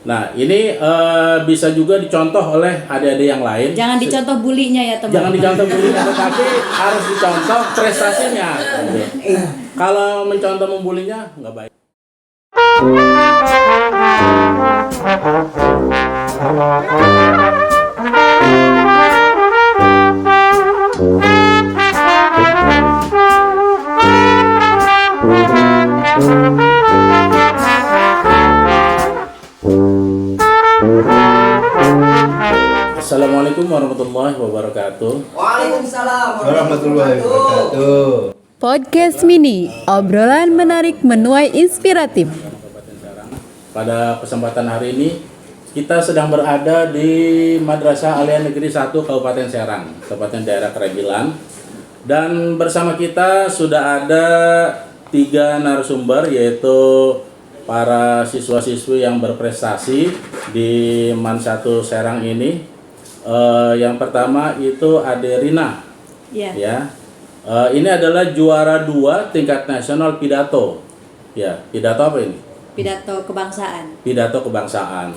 Nah, ini bisa juga dicontoh oleh adik-adik yang lain. Jangan dicontoh bulinya ya teman. Jangan dicontoh bulinya, tetapi harus dicontoh prestasinya. Kalau mencontoh membulinya nggak baik. Assalamualaikum warahmatullahi wabarakatuh. Waalaikumsalam warahmatullahi wabarakatuh. Podcast Mini, obrolan menarik menuai inspiratif. Pada kesempatan hari ini kita sedang berada di Madrasah Aliyah Negeri 1 Kabupaten Serang, tepatnya daerah Keragilan. Dan bersama kita sudah ada 3 narasumber, yaitu para siswa-siswi yang berprestasi di MAN 1 Serang ini. Yang pertama itu Ade Rina. Ya. Ini adalah juara 2 tingkat nasional pidato. Ya, pidato apa ini? Pidato kebangsaan. Pidato kebangsaan.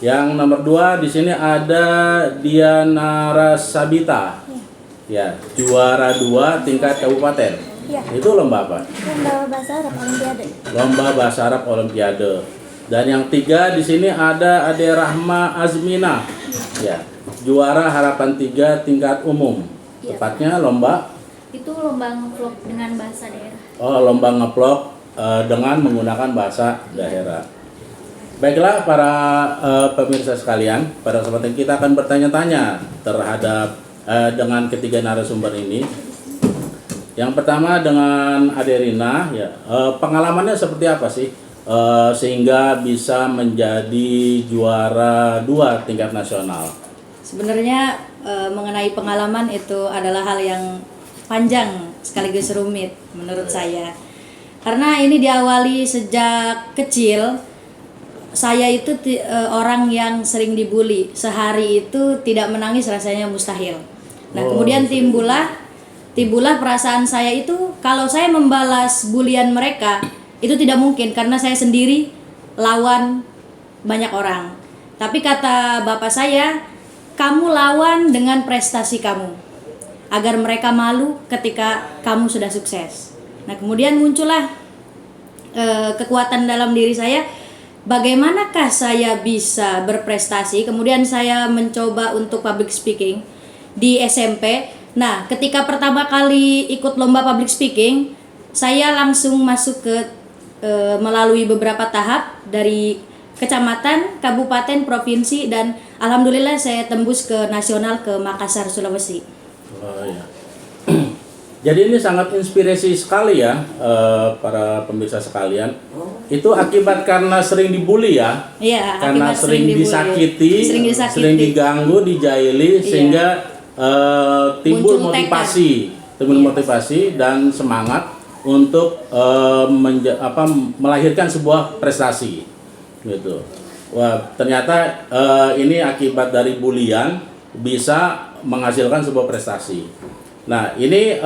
Yang nomor 2 di sini ada Diana Sabita. Ya, juara 2 tingkat kabupaten. Ya. Itu lomba apa? Lomba bahasa Arab Olimpiade. Lomba bahasa Arab Olimpiade. Dan yang 3 di sini ada Ade Rahma Azmina. Ya, juara harapan 3 tingkat umum. Ya. Tepatnya lomba Itu lomba ngevlog dengan bahasa daerah. lomba ngevlog dengan menggunakan bahasa daerah. Baiklah para pemirsa sekalian, pada kesempatan kita akan bertanya-tanya terhadap dengan ketiga narasumber ini. Yang pertama dengan Ade Rina, ya, pengalamannya seperti apa sih sehingga bisa menjadi juara 2 tingkat nasional? Sebenarnya mengenai pengalaman itu adalah hal yang panjang sekaligus rumit menurut saya. Karena ini diawali sejak kecil. Saya itu orang yang sering dibully. Sehari itu tidak menangis rasanya mustahil. Nah, kemudian timbullah perasaan saya itu kalau saya membalas bulian mereka itu tidak mungkin karena saya sendiri lawan banyak orang. Tapi kata bapak saya, kamu lawan dengan prestasi kamu agar mereka malu ketika kamu sudah sukses. Nah, kemudian muncullah kekuatan dalam diri saya. Bagaimanakah saya bisa berprestasi? Kemudian saya mencoba untuk public speaking di SMP. Nah, ketika pertama kali ikut lomba public speaking, saya langsung masuk ke melalui beberapa tahap dari kecamatan, kabupaten, provinsi, dan alhamdulillah saya tembus ke nasional ke Makassar, Sulawesi. Oh, ya. Jadi ini sangat inspirasi sekali ya para pemirsa sekalian. Itu akibat karena sering dibully ya. Iya, Karena akibat sering disakiti, sering diganggu, dijaili, sehingga timbul Muncul motivasi dan semangat untuk melahirkan sebuah prestasi gitu. Wah, ternyata ini akibat dari bulian bisa menghasilkan sebuah prestasi. Nah, ini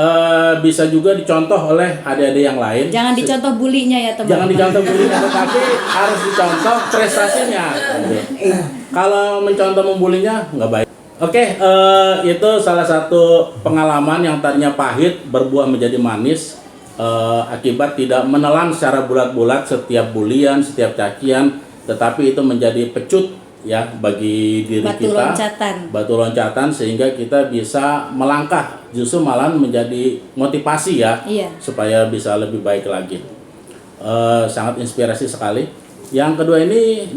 bisa juga dicontoh oleh adik-adik yang lain. Jangan dicontoh bulinya ya teman. Jangan dicontoh bulinya, tetapi harus dicontoh prestasinya. Kalau mencontoh membulinya nggak baik. Oke, itu salah satu pengalaman yang tadinya pahit berbuah menjadi manis akibat tidak menelan secara bulat-bulat setiap bulian, setiap cacian, tetapi itu menjadi pecut ya bagi diri kita, batu loncatan sehingga kita bisa melangkah, justru malah menjadi motivasi ya, supaya bisa lebih baik lagi. Sangat inspirasi sekali. Yang kedua ini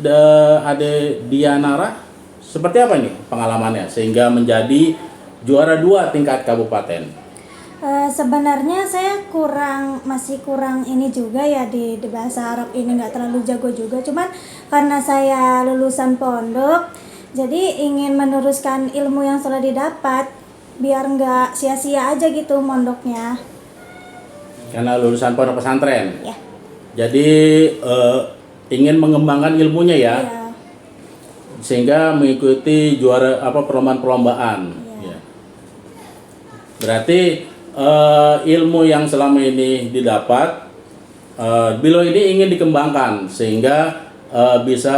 Ade Dianara, seperti apa nih pengalamannya sehingga menjadi juara 2 tingkat kabupaten? Sebenarnya saya masih kurang ini juga ya di bahasa Arab ini, nggak terlalu jago juga. Cuman karena saya lulusan pondok, jadi ingin meneruskan ilmu yang sudah didapat biar nggak sia-sia aja gitu mondoknya. Karena lulusan pondok pesantren. Ya. Jadi ingin mengembangkan ilmunya ya. Iya. Sehingga mengikuti perlombaan-perlombaan. Ya. Berarti ilmu yang selama ini didapat, beliau ini ingin dikembangkan sehingga bisa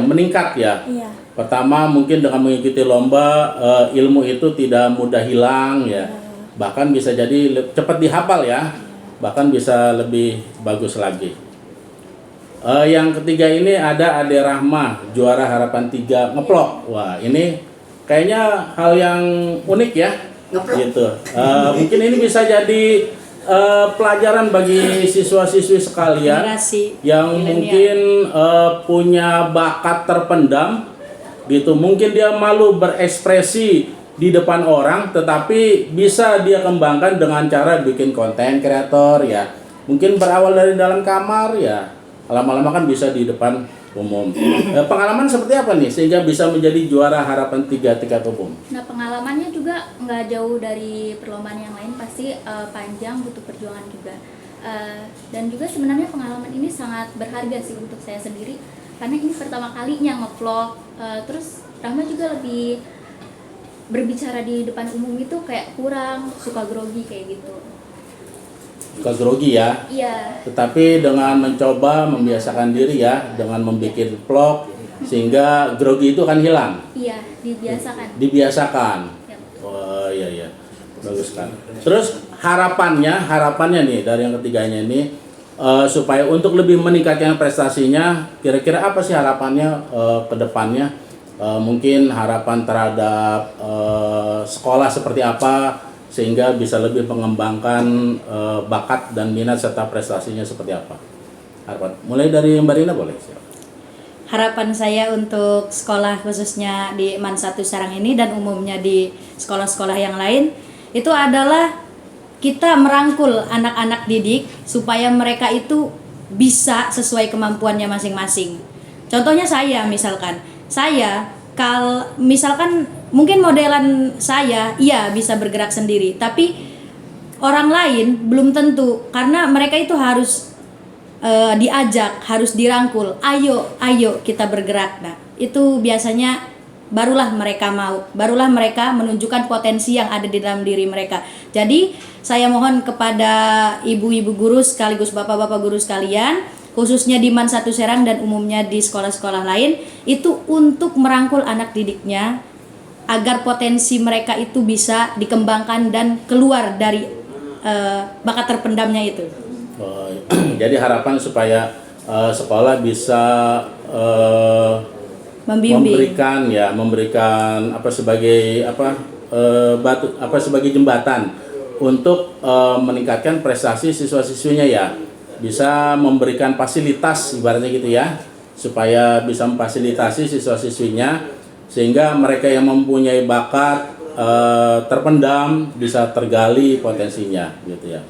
meningkat ya. Iya. Pertama mungkin dengan mengikuti lomba ilmu itu tidak mudah hilang ya. Bahkan bisa jadi cepat dihafal ya. Bahkan bisa lebih bagus lagi. Yang ketiga ini ada Ade Rahma, juara Harapan 3 ngeplok. Wah, ini kayaknya hal yang unik ya. Gitu. Mungkin ini bisa jadi pelajaran bagi siswa-siswi sekalian Generasi yang milenial. mungkin punya bakat terpendam gitu. Mungkin dia malu berekspresi di depan orang, tetapi bisa dia kembangkan dengan cara bikin konten kreator ya. Mungkin berawal dari dalam kamar ya, lama-lama kan bisa di depan umum. Pengalaman seperti apa nih sehingga bisa menjadi juara Harapan 3 tingkat umum? Nah, pengalamannya juga nggak jauh dari perlombaan yang lain, pasti panjang, butuh perjuangan juga. Dan juga sebenarnya pengalaman ini sangat berharga sih untuk saya sendiri, karena ini pertama kalinya nge-vlog. Terus Rahma juga lebih berbicara di depan umum itu kayak kurang, suka grogi kayak gitu. Suka grogi ya. Iya. Tetapi dengan mencoba membiasakan diri ya, dengan membuat vlog sehingga grogi itu akan hilang. Iya, dibiasakan. Dibiasakan. Yap. Oh iya, bagus kan. Terus harapannya nih dari yang ketiganya ini supaya untuk lebih meningkatkan prestasinya, kira-kira apa sih harapannya ke depannya? Mungkin harapan terhadap sekolah seperti apa sehingga bisa lebih mengembangkan bakat dan minat serta prestasinya seperti apa? Harapan. Mulai dari Mbak Rina boleh. Harapan saya untuk sekolah khususnya di MAN 1 Serang ini dan umumnya di sekolah-sekolah yang lain itu adalah kita merangkul anak-anak didik supaya mereka itu bisa sesuai kemampuannya masing-masing. Contohnya saya misalkan mungkin modelan saya iya bisa bergerak sendiri, tapi orang lain belum tentu, karena mereka itu harus diajak, harus dirangkul, ayo kita bergerak. Nah, itu biasanya barulah mereka mau, barulah mereka menunjukkan potensi yang ada di dalam diri mereka. Jadi saya mohon kepada ibu-ibu guru sekaligus bapak-bapak guru sekalian, khususnya di MAN 1 Serang dan umumnya di sekolah-sekolah lain, itu untuk merangkul anak didiknya agar potensi mereka itu bisa dikembangkan dan keluar dari bakat terpendamnya itu. Jadi harapan supaya sekolah bisa Membimbing. memberikan sebagai jembatan untuk meningkatkan prestasi siswa-siswinya ya. Bisa memberikan fasilitas ibaratnya gitu ya, supaya bisa memfasilitasi siswa-siswinya sehingga mereka yang mempunyai bakat terpendam bisa tergali potensinya gitu ya.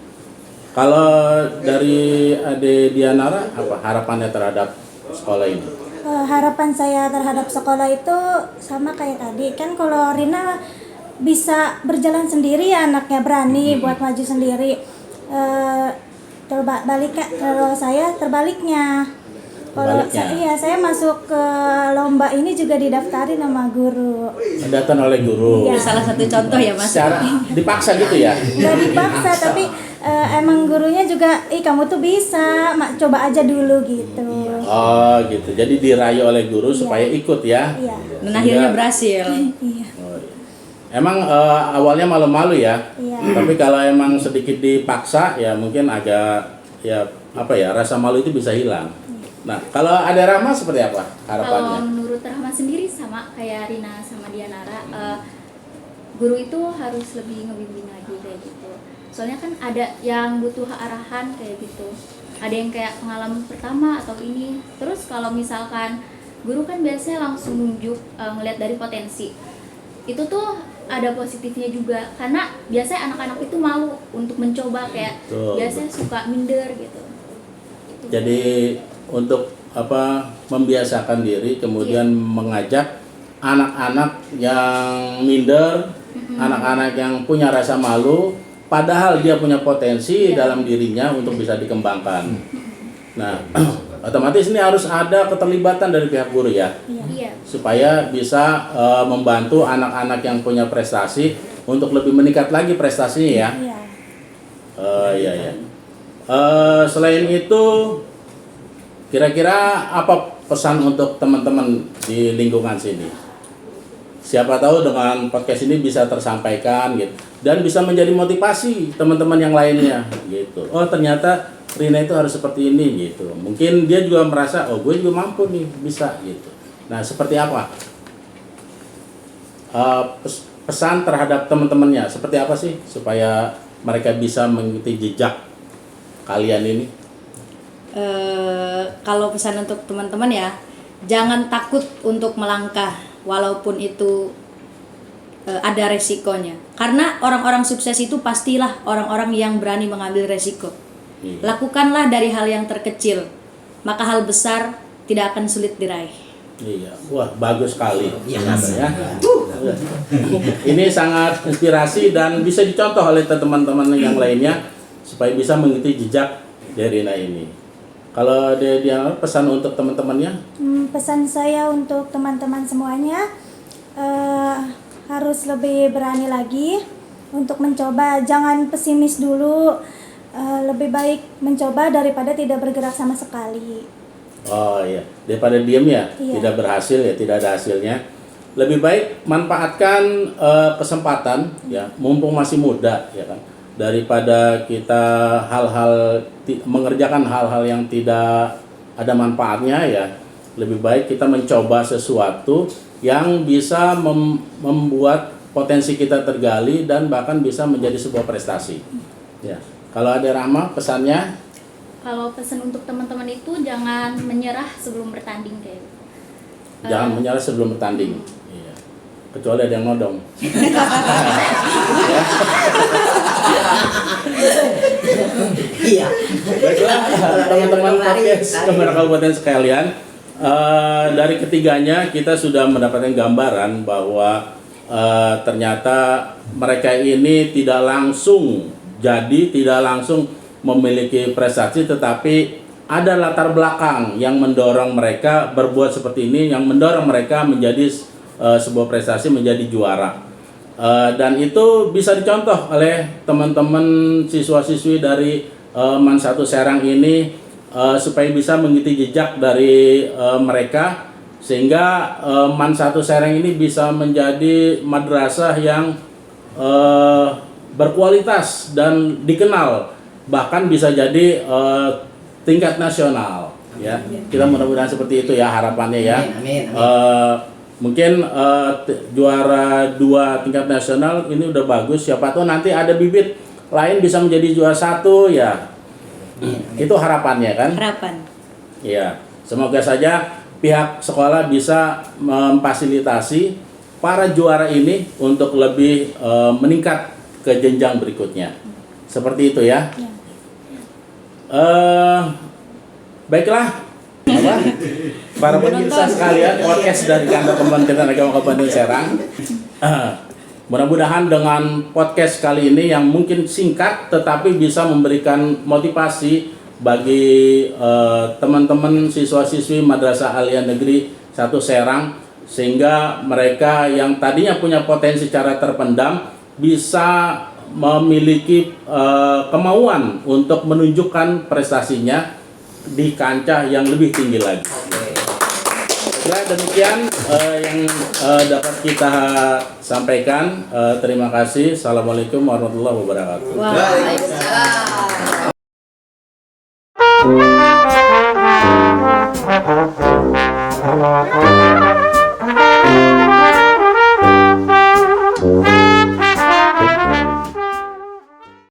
Kalau dari Ade Dianara, apa harapannya terhadap sekolah ini? Harapan saya terhadap sekolah itu sama kayak tadi, kan kalau Rina bisa berjalan sendiri ya, anaknya berani buat maju sendiri. Kalau saya terbaliknya. Kalau saya masuk ke lomba ini juga didaftarin sama guru. Datang oleh guru. Itu salah satu contoh ya Mas. Secara dipaksa gitu ya? Nggak dipaksa, tapi emang gurunya juga, kamu tuh bisa, coba aja dulu gitu. Oh gitu, jadi dirayu oleh guru supaya ikut ya? Iya. Dan akhirnya berhasil. Iya. Emang awalnya malu-malu ya? Iya. Tapi kalau emang sedikit dipaksa ya mungkin agak rasa malu itu bisa hilang. Nah, kalau ada Rahma seperti apa harapannya? Kalau menurut Rahma sendiri sama kayak Rina sama Dianara, guru itu harus lebih ngebimbing lagi kayak gitu. Soalnya kan ada yang butuh arahan kayak gitu. Ada yang kayak pengalaman pertama atau ini. Terus kalau misalkan guru kan biasanya langsung nunjuk, ngelihat dari potensi. Itu tuh ada positifnya juga, karena biasanya anak-anak itu malu untuk mencoba, kayak biasanya suka minder gitu. Jadi untuk membiasakan diri, kemudian mengajak anak-anak yang minder, anak-anak yang punya rasa malu, padahal dia punya potensi dalam dirinya untuk bisa dikembangkan. Nah, otomatis ini harus ada keterlibatan dari pihak guru ya, Iya. supaya bisa membantu anak-anak yang punya prestasi untuk lebih meningkat lagi prestasinya ya. Iya. Selain itu Kira-kira apa pesan untuk teman-teman di lingkungan sini? Siapa tahu dengan podcast ini bisa tersampaikan gitu dan bisa menjadi motivasi teman-teman yang lainnya gitu. Oh, ternyata Rina itu harus seperti ini gitu. Mungkin dia juga merasa, oh gue juga mampu nih, bisa gitu. Nah, seperti apa? Pesan terhadap teman-temannya seperti apa sih supaya mereka bisa mengikuti jejak kalian ini? Kalau pesan untuk teman-teman ya, jangan takut untuk melangkah walaupun itu ada resikonya. Karena orang-orang sukses itu pastilah orang-orang yang berani mengambil resiko. Lakukanlah dari hal yang terkecil, maka hal besar tidak akan sulit diraih. Iya, wah bagus sekali. Ya. Ini sangat inspirasi dan bisa dicontoh oleh teman-teman yang lainnya supaya bisa mengikuti jejak dari Rina ini. Kalau dia pesan untuk teman-temannya? Pesan saya untuk teman-teman semuanya harus lebih berani lagi untuk mencoba, jangan pesimis dulu. Lebih baik mencoba daripada tidak bergerak sama sekali. Oh iya, daripada diem ya, Iya. tidak berhasil ya, tidak ada hasilnya. Lebih baik manfaatkan kesempatan ya, mumpung masih muda ya kan. Daripada kita mengerjakan hal-hal yang tidak ada manfaatnya ya, lebih baik kita mencoba sesuatu yang bisa membuat potensi kita tergali dan bahkan bisa menjadi sebuah prestasi. Ya. Kalau ada Rahma pesannya? Kalau pesan untuk teman-teman itu jangan menyerah sebelum bertanding kayak gitu. Jangan menyerah sebelum bertanding. Iya. Kecuali ada yang nodong. Iya. Baiklah teman-teman podcast Kembar Kabupaten sekalian, dari ketiganya kita sudah mendapatkan gambaran bahwa ternyata mereka ini tidak langsung memiliki prestasi, tetapi ada latar belakang yang mendorong mereka berbuat seperti ini, yang mendorong mereka menjadi sebuah prestasi, menjadi juara. Dan itu bisa dicontoh oleh teman-teman siswa-siswi dari MAN 1 Serang ini supaya bisa mengikuti jejak dari mereka, sehingga MAN 1 Serang ini bisa menjadi madrasah yang berkualitas dan dikenal, bahkan bisa jadi tingkat nasional ya. Kita mudah-mudahan seperti itu ya harapannya ya. Amin. Mungkin juara 2 tingkat nasional ini udah bagus, siapa tahu nanti ada bibit lain bisa menjadi juara 1 ya. Itu harapannya kan? Harapan. Iya, semoga saja pihak sekolah bisa memfasilitasi para juara ini untuk lebih meningkat ke jenjang berikutnya. Seperti itu ya. Baiklah. Para pemirsa sekalian, podcast dari kantor Kementerian Agama Kabupaten Serang. Mudah-mudahan dengan podcast kali ini yang mungkin singkat tetapi bisa memberikan motivasi bagi teman-teman siswa-siswi Madrasah Aliyah Negeri 1 Serang, sehingga mereka yang tadinya punya potensi secara terpendam bisa memiliki kemauan untuk menunjukkan prestasinya di kancah yang lebih tinggi lagi. Nah, demikian yang dapat kita sampaikan. Terima kasih. Assalamualaikum warahmatullahi wabarakatuh. Waalaikumsalam.